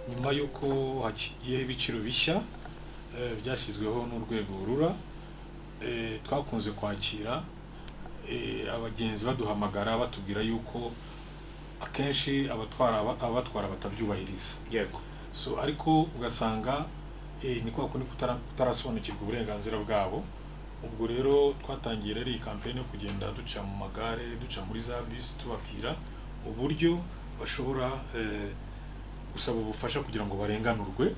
nyuma y'uko hagiye ibiciro bishya byashyizweho n'urwego rura, twakunze kwakira abagenzi baduhamagara batubwira yuko akenshi abatwara batabyubahiriza. Yego. So ariko ugasanga ni kwa kundi kutarasobanukirwa uburenganzira bwabo. Ubwo rero twatangiye rero iyi campaign yo kugenda duca mu magare, duca muri za bus, tubabwira uburyo bashobora gusaba ubufasha kugira ngo barenganurwe.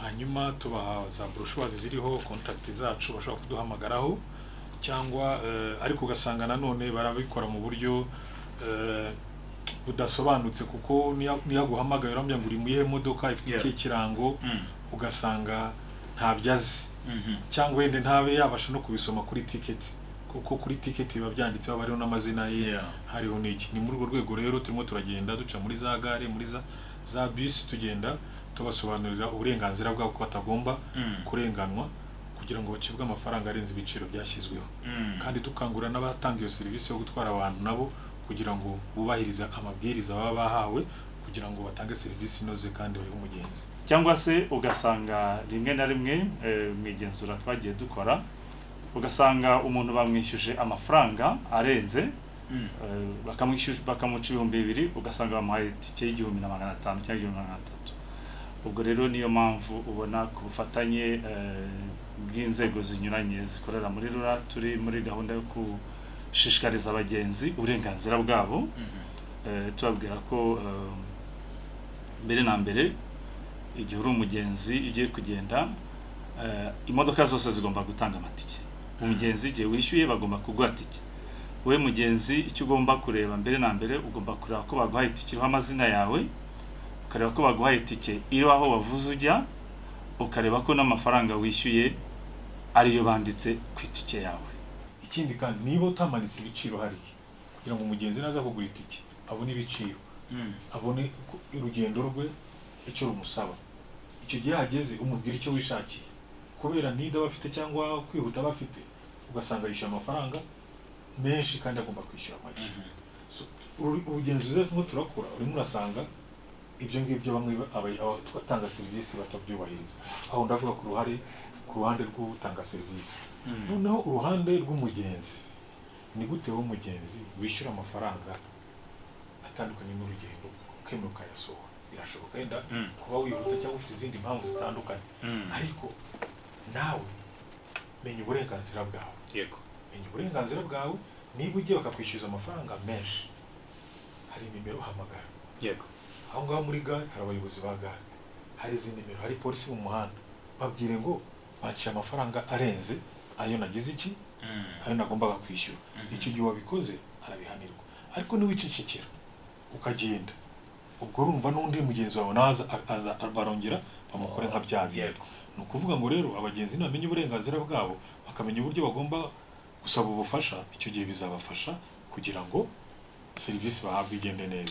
Hanyuma tubaha za brochures ziriho contact zacu bashobora kuduhamagaraho, cyangwa ariko ugasanga nanone barabikora mu buryo budasobanutse, kuko niyo guhamagaye urambya ngo uri mu ihe modoka ifite iki kirango, ugasanga ntabyazi, cyangwa wende ntabe yabasha no kubisoma kuri ticket, kuko kuri ticket biba byanditseho bariho n'amazina ye, hariho n'iki. Ni muri urwo rwego rero turimo turagenda duca muri za gare, muri za bus, tugenda tubasobanurira uburenganzira bwabo ko batagomba kurenganwa kugira ngo bacibwe amafaranga arenze ibiciro byashyizweho. Kandi tukangurira n'abatanga iyo serivisi yo gutwara abantu nabo kugira ngo bubahirize amabwiriza baba bahawe kugira ngo batange serivisi inoze kandi bahe umugenzi. Cyangwa se ugasanga rimwe na rimwe mwigenzura twagiye dukora, ugasanga umuntu bamwishyuje amafaranga arenze, bakamuca 2,000, ugasanga bamuhaye itike y'1,500 cyangwa 1,300. Ubwo rero niyo mpamvu ubona ku bufatanye bw'inzego zinyuranye zikorera muri rura turi muri gahunda yo gushishikariza abagenzi uburenganzira bwabo, tubabwira ko mbere na mbere igihe uri umugenzi ugiye kugenda, imodoka zose zigomba gutanga amatike. Umugenzi igihe wishyuye bagomba kuguha tike. We mugenzi icyo ugomba kureba mbere na mbere, ugomba kureba ko baguha itike iriho amazina yawe, ukareba ko baguha itike iriho aho wavuze ujya, ukareba ko n'amafaranga wishyuye ariyo banditse ku itike yawe. Ikindi kandi niba utamanitse ibiciro hariya, kugira ngo umugenzi naza kugura itike abone ibiciro, abone urugendo rwe icyo rumusaba, icyo gihe hageze umubwira icyo wishakiye, kubera nida bafite cyangwa kwihuta bafite, ugasanga yishyura amafaranga menshi kandi agomba kwishyura make. Ubugenzuzi ngo turakora urimo urasanga ibyo ngibyo bamwe abatanga serivisi batabyubahiriza. Aho ndavuga ku ruhande rw'utanga serivisi. Noneho uruhande rw'umugenzi, ni gute wo mugenzi wishyura amafaranga atandukanye n'urugendo ukemuka yasohora? Birashoboka yenda kuba wihuta cyangwa ufite izindi mpamvu zitandukanye, ariko nawe menya uburenganzira bwawe. Yego. Menya uburenganzira bwawe. Niba ugiye bakakwishyuza amafaranga menshi, hari nimero uhamagara. Yego. Aho ngaho muri gare hari abayobozi ba gare, hari izi nimero, hari polisi mu muhanda, babwire ngo baciye amafaranga arenze ayo nagize iki, ayo nagombaga kwishyura. Icyo gihe wabikoze arabihanirwa. Ariko niwicecekera ukagenda, ubwo urumva n'undi mugenzi wawe naza barongera bamukore nka bya bintu. Ni ukuvuga ngo rero abagenzi namenye uburenganzira bwabo, bakamenya uburyo bagomba gusaba ubufasha, icyo gihe bizabafasha kugira ngo serivisi bahabwe igende neza.